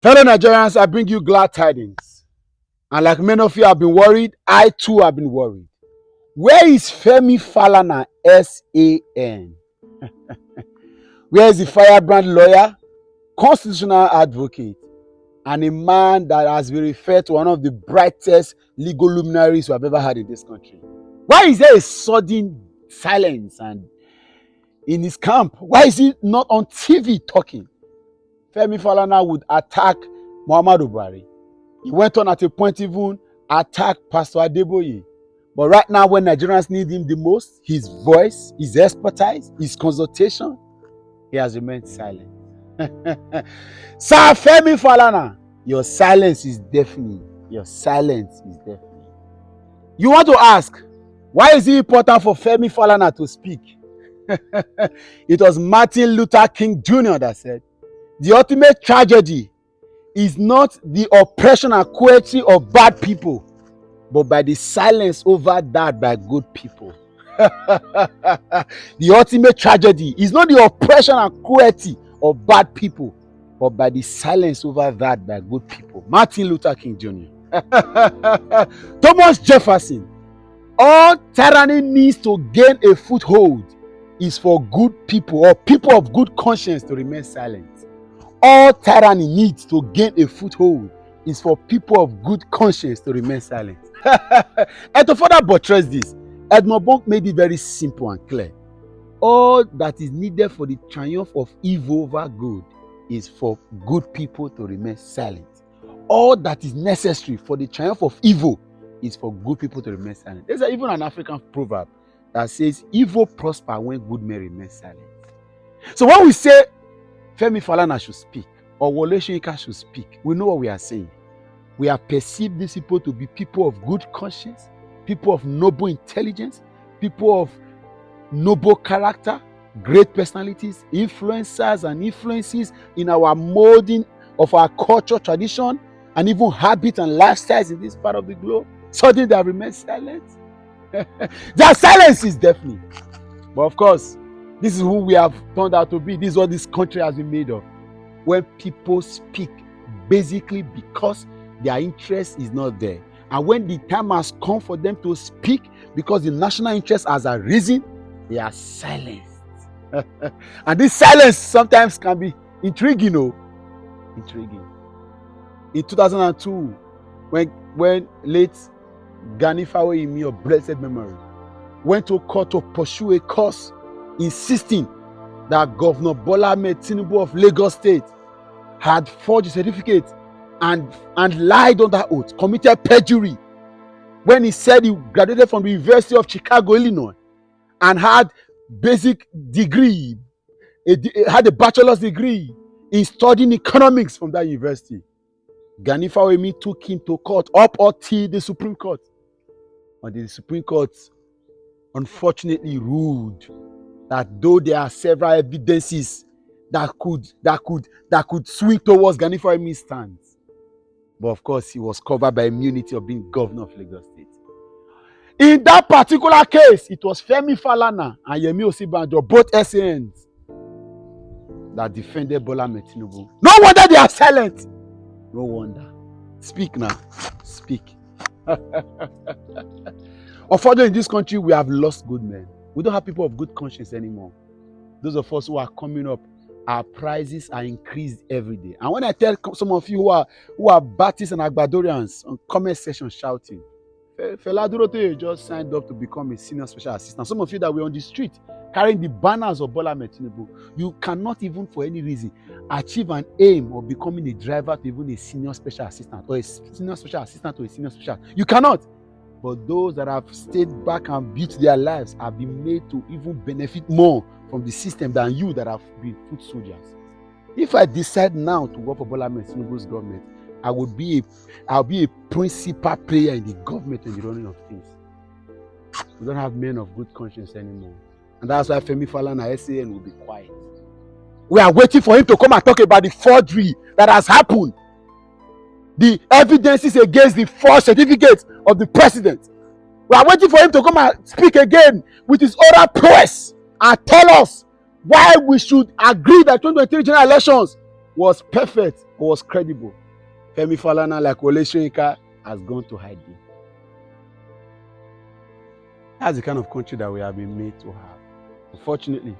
Fellow Nigerians, I bring you glad tidings. And like many of you have been worried, I too have been worried. Where is Femi Falana, SAN? Where is the firebrand lawyer, constitutional advocate, and a man that has been referred to one of the brightest legal luminaries we have ever had in this country? Why is there a sudden silence and in his camp? Why is he not on TV talking? Femi Falana would attack Muhammadu Buhari. He went on at a point even attack Pastor Adeboye. But right now, when Nigerians need him the most, his voice, his expertise, his consultation, he has remained silent. Sir Femi Falana, your silence is deafening. Your silence is deafening. You want to ask, why is it important for Femi Falana to speak? It was Martin Luther King Jr. that said, the ultimate tragedy is not the oppression and cruelty of bad people, but by the silence over that by good people. The ultimate tragedy is not the oppression and cruelty of bad people, but by the silence over that by good people. Martin Luther King Jr. Thomas Jefferson. All tyranny needs to gain a foothold is for good people or people of good conscience to remain silent. All tyranny needs to gain a foothold is for people of good conscience to remain silent. And to further buttress this, Edmond Burke made it very simple and clear. All that is needed for the triumph of evil over good is for good people to remain silent. All that is necessary for the triumph of evil is for good people to remain silent. There's even an African proverb that says, evil prosper when good men remain silent. So when we say Femi Falana should speak, or Wole Soyinka should speak, we know what we are saying. We have perceived these people to be people of good conscience, people of noble intelligence, people of noble character, great personalities, influencers and influences in our molding of our culture, tradition, and even habits and lifestyles in this part of the globe. Suddenly they have remained silent. Their silence is deafening. But of course, this is who we have turned out to be. This is what this country has been made of. When people speak, basically because their interest is not there. And when the time has come for them to speak, because the national interest has arisen, they are silenced. And this silence sometimes can be intriguing, intriguing. In 2002, when late Gani Fawehinmi of blessed memory went to court to pursue a cause insisting that Governor Bola Ahmed Tinubu of Lagos State had forged a certificate and lied on that oath, committed perjury when he said he graduated from the University of Chicago, Illinois, and had basic degree, had a bachelor's degree in studying economics from that university. Gani Fawehinmi took him to court up until the Supreme Court. And the Supreme Court unfortunately ruled that though there are several evidences that could swing towards Gani Fawehinmi's stance, but of course he was covered by immunity of being governor of Lagos State. In that particular case, it was Femi Falana and Yemi Osinbajo, both SANs, that defended Bola Ahmed Tinubu. No wonder they are silent. No wonder. Speak now. Speak. Unfortunately, in this country, we have lost good men. We don't have people of good conscience anymore. Those of us who are coming up, our prices are increased every day. And when I tell some of you who are Baptists and Agbadorians on comment section shouting, Fela Durote just signed up to become a senior special assistant. Some of you that were on the street carrying the banners of Bola Ahmed Tinubu, you cannot even for any reason achieve an aim of becoming a driver to even a senior special assistant or a senior special assistant to a senior special. You cannot. But those that have stayed back and built their lives have been made to even benefit more from the system than you that have been foot soldiers. If I decide now to work for Bola Ahmed Tinubu's government, I'll be a principal player in the government and the running of things. We don't have men of good conscience anymore. And that's why Femi Falana SAN will be quiet. We are waiting for him to come and talk about the forgery that has happened. The evidences against the false certificates of the president. We are waiting for him to come and speak again with his oral press and tell us why we should agree that 2023 general elections was perfect, was credible. Femi Falana, like Wole Soyinka, has gone to hiding. That's the kind of country that we have been made to have. Unfortunately,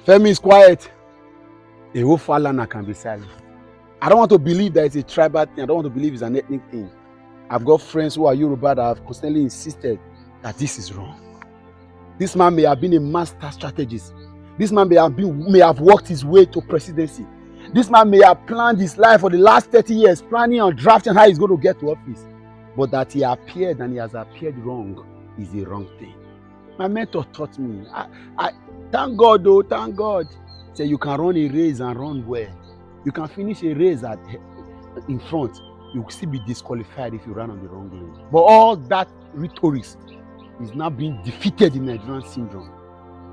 Femi is quiet. A whole Falana can be silent. I don't want to believe that it's a tribal thing. I don't want to believe it's an ethnic thing. I've got friends who are Yoruba that have constantly insisted that this is wrong. This man may have been a master strategist. This man may have worked his way to presidency. This man may have planned his life for the last 30 years, planning on drafting how he's going to get to office. But that he appeared and he has appeared wrong is a wrong thing. My mentor taught me. I thank God, though, thank God. Say you can run a race and run well. You can finish a race in front. You will still be disqualified if you run on the wrong lane. But all that rhetoric is now being defeated in Nigerian syndrome.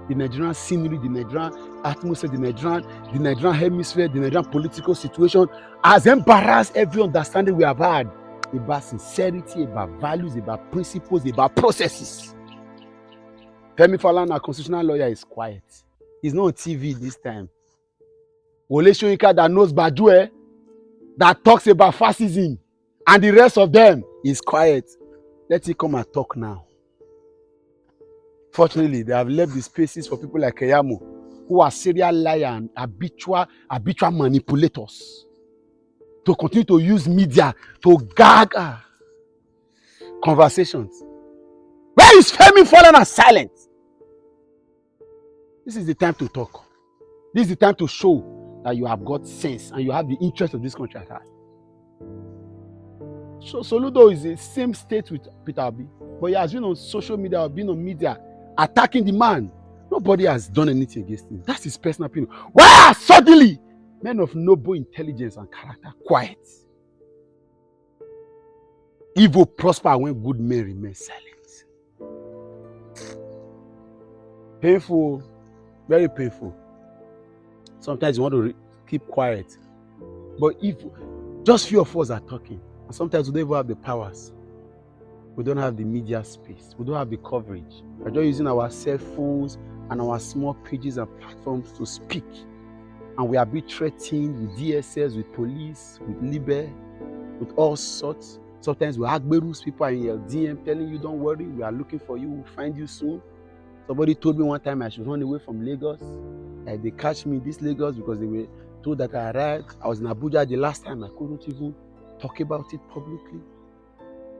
The Nigerian scenery, the Nigerian atmosphere, the Nigerian hemisphere, the Nigerian political situation has embarrassed every understanding we have had about sincerity, about values, about principles, about processes. Femi Falana, a constitutional lawyer, is quiet. He's not on TV this time. Wole Soyinka that knows Bajue, that talks about fascism, and the rest of them is quiet. Let it come and talk now. Fortunately, they have left the spaces for people like Keyamo, who are serial liars and habitual manipulators, to continue to use media to gag conversations. Where is Femi Falana silent? This is the time to talk. This is the time to show that you have got sense and you have the interest of this country at heart. So Soludo is the same state with Peter Obi, but he has been on social media or been on media attacking the man. Nobody has done anything against him. That's his personal opinion. Why are suddenly men of noble intelligence and character quiet? Evil prosper when good men remain silent. Painful, very painful. Sometimes you want to keep quiet, but if just few of us are talking, and sometimes we don't even have the powers. We don't have the media space. We don't have the coverage. We're just using our cell phones and our small pages and platforms to speak. And we are being threatened with DSS, with police, with Libe, with all sorts. Sometimes we have Berus, people are in your DM telling you, don't worry, we are looking for you, we'll find you soon. Somebody told me one time I should run away from Lagos. Like they catch me in this Lagos because they were told that I arrived. I was in Abuja the last time. I couldn't even talk about it publicly,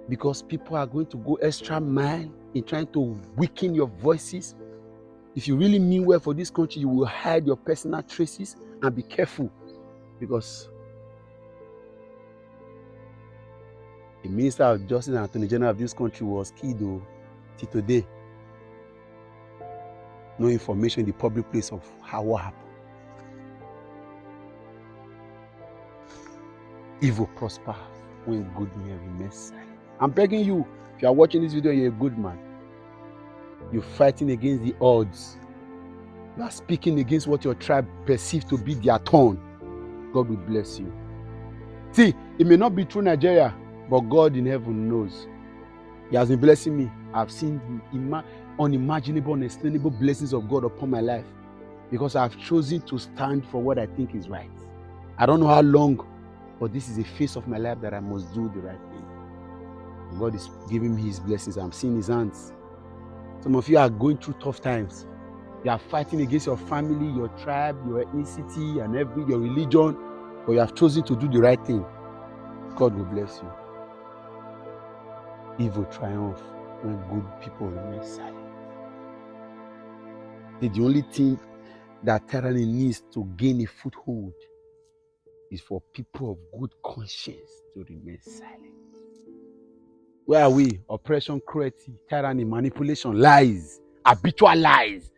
because people are going to go extra mile in trying to weaken your voices. If you really mean well for this country, you will hide your personal traces and be careful, because the Minister of Justice and Attorney General of this country was killed till today. No information in the public place of what happened. Evil prospers when good men remain silent. I'm begging you, if you are watching this video, you're a good man. You're fighting against the odds. You are speaking against what your tribe perceives to be their turn. God will bless you. See, it may not be true Nigeria, but God in heaven knows. He has been blessing me. I've seen unimaginable, unexplainable blessings of God upon my life, because I've chosen to stand for what I think is right. I don't know how long, but this is a phase of my life that I must do the right thing. And God is giving me His blessings. I'm seeing His hands. Some of you are going through tough times. You are fighting against your family, your tribe, your ethnicity, and your religion, but you have chosen to do the right thing. God will bless you. Evil triumph when good people remain silent. The only thing that tyranny needs to gain a foothold is for people of good conscience to remain silent. Where are we? Oppression, cruelty, tyranny, manipulation, lies, habitual lies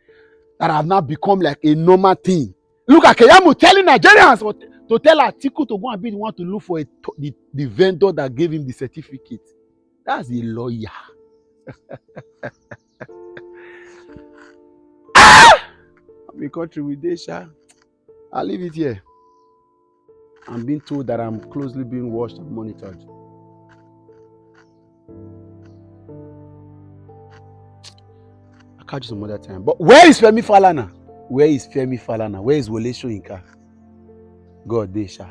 that have now become like a normal thing. Look at Keyamo telling Nigerians to tell Atiku to go and be the one to look for the vendor that gave him the certificate. That's a lawyer. I'm a country with this. I'll leave it here. I'm being told that I'm closely being watched and monitored. I'll catch you some other time. But where is Femi Falana? Where is Femi Falana? Where is Wole Soyinka? God dey sha.